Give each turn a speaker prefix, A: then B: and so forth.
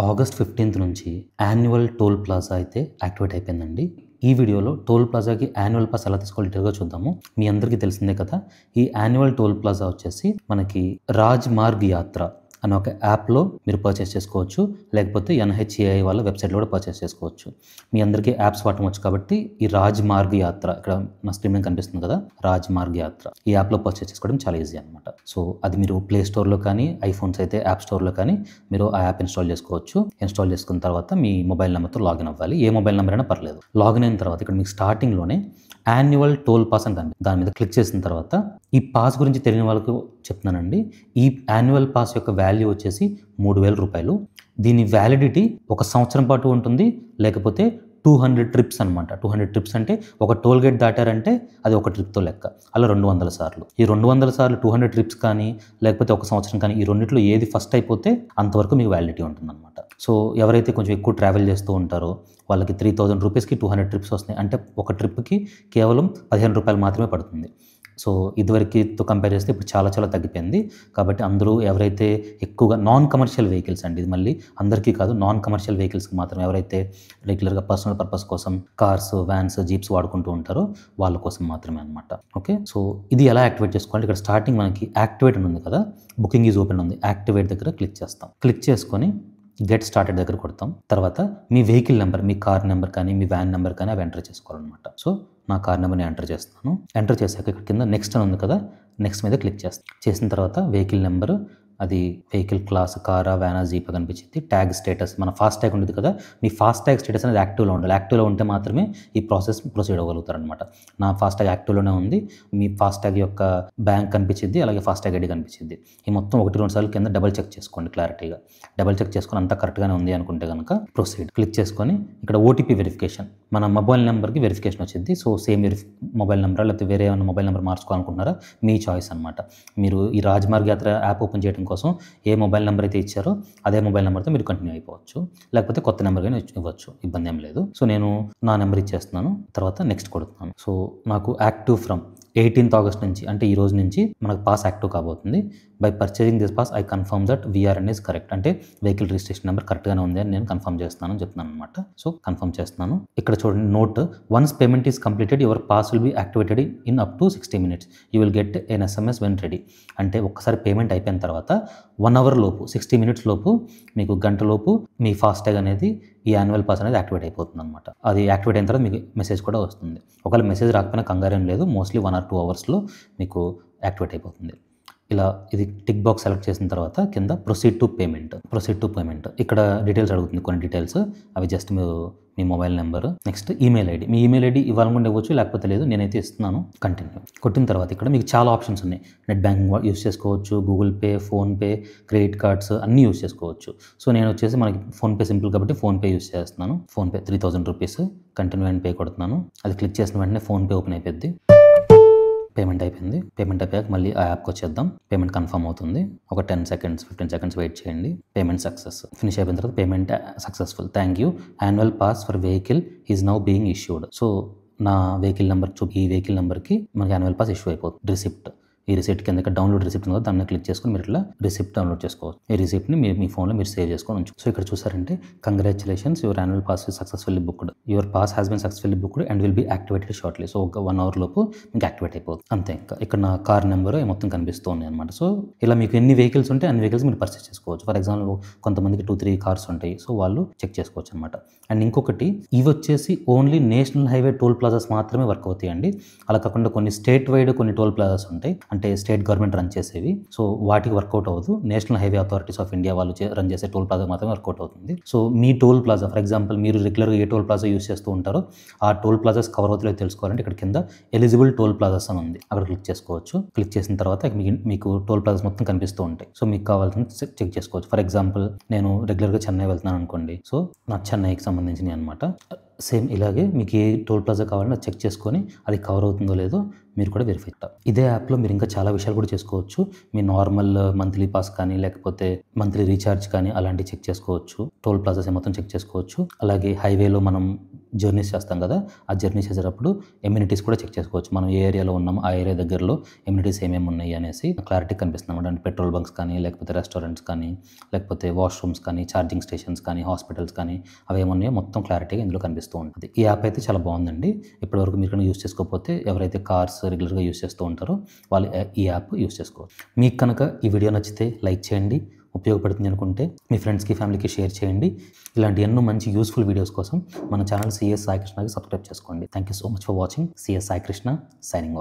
A: August 15th నుంచి annual toll plaza అయితే activate అయిపోయిందండి. ఈ వీడియోలో టోల్ ప్లాజాకి యాన్యువల్ పాస్ ఎలా తీసుకోవాలో డీటెయిల్గా చూద్దాము. మీ అందరికీ తెలిసిందే కదా, ఈ యాన్యువల్ టోల్ ప్లాజా వచ్చేసి మనకి రాజ్ మార్గ్ యాత్ర అనే ఒక యాప్లో మీరు పర్చేస్ చేసుకోవచ్చు, లేకపోతే NHAI వాళ్ళ వెబ్సైట్లో కూడా పర్చేస్ చేసుకోవచ్చు. మీ అందరికీ యాప్స్ వాడటం వచ్చు కాబట్టి ఈ రాజ్ మార్గ్ యాత్ర, ఇక్కడ నా స్క్రీన్ మీద కనిపిస్తుంది కదా, రాజ్ మార్గ్ యాత్ర, ఈ యాప్లో పర్చేస్ చేసుకోవడం చాలా ఈజీ అనమాట. సో అది మీరు ప్లే స్టోర్లో కానీ, ఐఫోన్స్ అయితే యాప్ స్టోర్లో కానీ మీరు ఆ యాప్ ఇన్స్టాల్ చేసుకోవచ్చు. ఇన్స్టాల్ చేసుకున్న తర్వాత మీ మొబైల్ నెంబర్తో లాగిన్ అవ్వాలి. ఏ మొబైల్ నెంబర్ అయినా పర్లేదు. లాగిన్ అయిన తర్వాత ఇక్కడ మీకు స్టార్టింగ్లోనే యాన్యువల్ టోల్ పాస్ అని కనిపిస్తుంది. దాని మీద క్లిక్ చేసిన తర్వాత ఈ పాస్ గురించి తెలియని వాళ్ళకు చెప్తున్నానండి. ఈ యాన్యువల్ పాస్ యొక్క వాల్యూ వచ్చేసి 3,000 రూపాయలు. దీని వ్యాలిడిటీ 1 సంవత్సరం పాటు ఉంటుంది, లేకపోతే 200 ట్రిప్స్ అనమాట. 200 ట్రిప్స్ అంటే ఒక టోల్ గేట్ దాటారంటే అది ఒక ట్రిప్తో లెక్క. అలా 200 సార్లు. ఈ 200 సార్లు 200 ట్రిప్స్ కానీ, లేకపోతే 1 సంవత్సరం కానీ, ఈ రెండిట్లో ఏది ఫస్ట్ అయిపోతే అంతవరకు మీకు వ్యాలిడిటీ ఉంటుందన్నమాట. సో ఎవరైతే కొంచెం ఎక్కువ ట్రావెల్ చేస్తూ ఉంటారో వాళ్ళకి 3,000 రూపీస్కి 200 ట్రిప్స్ వస్తాయి. అంటే ఒక ట్రిప్కి కేవలం 15 రూపాయలు మాత్రమే పడుతుంది. సో ఇదివరకుతో కంపేర్ చేస్తే ఇప్పుడు చాలా చాలా తగ్గిపోయింది. కాబట్టి అందరూ ఎవరైతే ఎక్కువగా నాన్ కమర్షియల్ వెహికల్స్ అండి, ఇది మళ్ళీ అందరికీ కాదు, నాన్ కమర్షియల్ వెహికల్స్కి మాత్రం ఎవరైతే రెగ్యులర్గా పర్సనల్ పర్పస్ కోసం కార్స్, వ్యాన్స్, జీప్స్ వాడుకుంటూ ఉంటారో వాళ్ళ కోసం మాత్రమే అనమాట. ఓకే, సో ఇది ఎలా యాక్టివేట్ చేసుకోవాలి? ఇక్కడ స్టార్టింగ్ మనకి యాక్టివేట్ అని ఉంది కదా, బుకింగ్ ఈజ్ ఓపెన్ ఉంది. యాక్టివేట్ దగ్గర క్లిక్ చేస్తాం. క్లిక్ చేసుకొని గెట్ స్టార్టెడ్ దగ్గర కొడతాం. తర్వాత మీ వెహికల్ నెంబర్, మీ కార్ నెంబర్ కానీ, మీ వ్యాన్ నెంబర్ కానీ అవి ఎంటర్ చేసుకోవాలన్నమాట. సో నా కార్ నెంబర్ని ఎంటర్ చేస్తాను. ఎంటర్ చేశాక ఇక్కడ కింద నెక్స్ట్ అని ఉంది కదా, నెక్స్ట్ మీద క్లిక్ చేస్తాను. చేసిన తర్వాత వెహికల్ నెంబరు, అది వెహికల్ క్లాస్, కారా, వ్యానా, జీపా కనిపించింది. ట్యాగ్ స్టేటస్, మన ఫాస్ట్ ట్యాగ్ ఉంటుంది కదా, మీ ఫాస్ట్ ట్యాగ్ స్టేటస్ అనేది యాక్టివ్లో ఉండాలి. యాక్టివ్లో ఉంటే మాత్రమే ఈ ప్రాసెస్ ప్రొసీడ్ అవ్వగలుగుతారనమాట. నా ఫాస్ట్ ట్యాగ్ యాక్టివ్లోనే ఉంది. మీ ఫాస్ట్ ట్యాగ్ యొక్క బ్యాంక్ కనిపించింది, అలాగే ఫాస్ట్ ట్యాగ్ ఐడి కనిపించింది. ఈ మొత్తం 1-2 సార్లు కింద డబల్ చెక్ చేసుకోండి క్లారిటీగా. డబల్ చెక్ చేసుకొని అంతా కరెక్ట్గానే ఉంది అనుకుంటే కనుక ప్రొసీడ్ క్లిక్ చేసుకొని ఇక్కడ ఓటీపీ వెరిఫికేషన్, మన మొబైల్ నెంబర్కి వెరిఫికేషన్ వచ్చింది. సో సేమ్ మొబైల్ నెంబర్, లేకపోతే వేరే ఏమైనా మొబైల్ నెంబర్ మార్చుకోవాలనుకుంటున్నారా, మీ చాయిస్ అనమాట. మీరు ఈ రాజ్మార్గ్ యాత్ర యాప్ ఓపెన్ చేయడం కోసం ఏ మొబైల్ నెంబర్ అయితే ఇచ్చారో అదే మొబైల్ నెంబర్తో మీరు కంటిన్యూ అయిపోవచ్చు, లేకపోతే కొత్త నెంబర్ కానీ ఇవ్వచ్చు, ఇబ్బంది ఏం లేదు. సో నేను నా నెంబర్ ఇచ్చేస్తున్నాను, తర్వాత నెక్స్ట్ కొడుతున్నాను. సో నాకు యాక్టివ్ ఫ్రమ్ 18th ఆగస్ట్ నుంచి, అంటే ఈ రోజు నుంచి మనకు పాస్ యాక్టివ్ కాబోతుంది. By purchasing this pass I confirm that VRN is correct, అంటే వెహికల్ రిజిస్ట్రేషన్ నెంబర్ కరెక్ట్గానే ఉంది అని నేను కన్ఫర్మ్ చేస్తున్నాను చెప్తున్నాను అనమాట. సో కన్ఫర్మ్ చేస్తున్నాను. ఇక్కడ చూడండి note, once payment is completed your pass will be activated in up to 60 minutes. You will get an SMS when ready. అంటే ఒక్కసారి పేమెంట్ అయిపోయిన తర్వాత 1 hour లోపు, 60 minutes లోపు, మీకు గంట లోపు మీ ఫాస్ట్ ట్యాగ్ అనేది, ఈ యాన్యువల్ పాస్ అనేది యాక్టివేట్ అయిపోతుంది అనమాట. అది యాక్టివేట్ అయిన తర్వాత మీకు మెసేజ్ కూడా వస్తుంది. ఒకవేళ మెసేజ్ రాకపోయినా కంగారేం లేదు, మోస్ట్లీ 1 or 2 hours మీకు యాక్టివేట్ అయిపోతుంది. ఇలా ఇది టిక్ బాక్స్ సెలెక్ట్ చేసిన తర్వాత కింద ప్రొసీడ్ టు పేమెంట్, ఇక్కడ డీటెయిల్స్ అడుగుతుంది, కొన్ని డీటెయిల్స్, అవి జస్ట్ మీ mobile number, next email ID. మీ ఈమెయిల్ ఐడి ఇవ్వాలనుకుంటే ఇవ్వచ్చు, లేకపోతే లేదు. నేనైతే ఇస్తున్నాను. కంటిన్యూ కొట్టిన తర్వాత ఇక్కడ మీకు చాలా ఆప్షన్స్ ఉన్నాయి. నెట్ బ్యాంకింగ్ యూస్ చేసుకోవచ్చు, Google Pay, PhonePe, credit cards అన్నీ యూస్ చేసుకోవచ్చు. సో నేను వచ్చేసి మనకి ఫోన్పే సింపుల్ కాబట్టి ఫోన్పే యూస్ చేస్తున్నాను. PhonePe 3,000 rupees, continue and pay కొడుతున్నాను. అది క్లిక్ చేసిన వెంటనే ఫోన్పే ఓపెన్ అయిపోద్ది. పేమెంట్ అయిపోయింది. పేమెంట్ అయిపోయాక మళ్ళీ ఆ యాప్కి వచ్చేద్దాం. పేమెంట్ కన్ఫర్మ్ అవుతుంది. ఒక 10 seconds 15 seconds వెయిట్ చేయండి. Payment success. ఫినిష్ అయిపోయిన తర్వాత payment successful, thank you, annual pass for vehicle is now being issued. So నా వెహికల్ నెంబర్ ఈ వెహికల్ నెంబర్కి మనకి యాన్యువల్ పాస్ ఇష్యూ అయిపోతుంది. రిసిప్ట్, ఈ రిసిప్ట్ కింద డౌన్లోడ్ రిసిప్ట్ ఉంది, దాన్ని క్లిక్ చేసుకొని మీరు ఇట్లా రిసిప్ట్ డౌన్లోడ్ చేసుకోవచ్చు. ఈ రిసిప్ట్ని మీరు మీ ఫోన్లో మీరు సేవ్ చేసుకొని ఉంచు. సో ఇక్కడ చూసారంటే, congratulations, your annual pass is successfully booked, your pass has been successfully booked and will be activated shortly. So ఒక 1 hour లోపు మీకు యాక్టివేట్ అయిపోతుంది. అంతే. ఇంకా ఇక్కడ నా కార్ నెంబర్ మొత్తం కనిపిస్తూ ఉంది అనమాట. సో ఇలా మీకు ఎన్ని వెహికల్స్ ఉంటే అన్ని వెహికల్స్ మీరు పర్చేస్ చేసుకోవచ్చు. ఫర్ ఎగ్జాంపుల్ కొంతమందికి 2-3 కార్స్ ఉంటాయి, సో వాళ్ళు చెక్ చేసుకోవచ్చు అనమాట. అండ్ ఇంకొకటి, ఇవి వచ్చేసి only national highway toll plazas మాత్రమే వర్క్ అవుతాయండి. అలా కాకుండా కొన్ని స్టేట్ వైడ్ కొన్ని టోల్ ప్లాజాస్ ఉంటాయి, అంటే స్టేట్ గవర్నమెంట్ రన్ చేసేవి. సో వాటికి వర్కౌట్ అవ్వదు. National highway authorities of India వాళ్ళు రన్ చేసే టోల్ ప్లాజా మాత్రమే వర్కౌట్ అవుతుంది. సో మీ టోల్ ప్లాజా, ఫర్ ఎగ్జాంపుల్ మీరు రెగ్యులర్గా ఏ టోల్ ప్లాజా యూస్ చేస్తూ ఉంటారో ఆ టోల్ ప్లాజాస్ కవర్ అవుతాయో తెలుసుకోవాలంటే ఇక్కడ కింద ఎలిజిబుల్ టోల్ ప్లాజాస్ అని ఉంది, అక్కడ క్లిక్ చేసుకోవచ్చు. క్లిక్ చేసిన తర్వాత మీకు టోల్ ప్లాజాస్ మొత్తం కనిపిస్తూ ఉంటాయి. సో మీకు కావాల్సిన చెక్ చేసుకోవచ్చు. ఫర్ ఎగ్జాంపుల్ నేను రెగ్యులర్గా చెన్నై వెళ్తున్నాను అనుకోండి, సో నాకు చెన్నైకి సంబంధించినవి అనమాట. సేమ్ ఇలాగే మీకు ఏ టోల్ ప్లాజా కావాలన్నా చెక్ చేసుకొని అది కవర్ అవుతుందో లేదో మీరు కూడా వెరిఫై చేయాలి. ఇదే యాప్లో మీరు ఇంకా చాలా విషయాలు కూడా చేసుకోవచ్చు. మీ నార్మల్ మంత్లీ పాస్ కానీ, లేకపోతే మంత్లీ రీఛార్జ్ కానీ అలాంటివి చెక్ చేసుకోవచ్చు. టోల్ ప్లాజాస్ మొత్తం చెక్ చేసుకోవచ్చు. అలాగే హైవేలో మనం జర్నీస్ చేస్తాం కదా, ఆ జర్నీ చేసేటప్పుడు ఎమ్యూనిటీస్ కూడా చెక్ చేసుకోవచ్చు. మనం ఏ ఏరియాలో ఉన్నామో ఆ ఏరియా దగ్గరలో ఎమ్యూనిటీస్ ఏమేమి ఉన్నాయి అనేసి క్లారిటీ కనిపిస్తుంది అనమాట. అంటే పెట్రోల్ బంక్స్ కానీ, లేకపోతే రెస్టారెంట్స్ కానీ, లేకపోతే వాష్రూమ్స్ కానీ, ఛార్జింగ్ స్టేషన్స్ కానీ, హాస్పిటల్స్ కానీ, అవి ఏమున్నాయో మొత్తం క్లారిటీగా ఇందులో కనిపిస్తూ ఉంటుంది. ఈ యాప్ అయితే చాలా బాగుందండి. ఇప్పటివరకు మీరు కనుక యూస్ చేసుకోకపోతే, ఎవరైతే కార్స్ రెగ్యులర్గా యూస్ చేస్తూ ఉంటారో వాళ్ళు ఈ యాప్ యూస్ చేసుకోవచ్చు. మీకు కనుక ఈ వీడియో నచ్చితే లైక్ చేయండి, ఉపయోగపడుతుంది అనుకుంటే మీ ఫ్రెండ్స్కి, ఫ్యామిలీకి షేర్ చేయండి. ఇలాంటి ఎన్నో మంచి యూస్ఫుల్ వీడియోస్ కోసం మన ఛానల్ సిఎస్ సాయి కృష్ణకి సబ్స్క్రైబ్ చేసుకోండి. Thank you so much for watching. CS Sai Krishna signing off.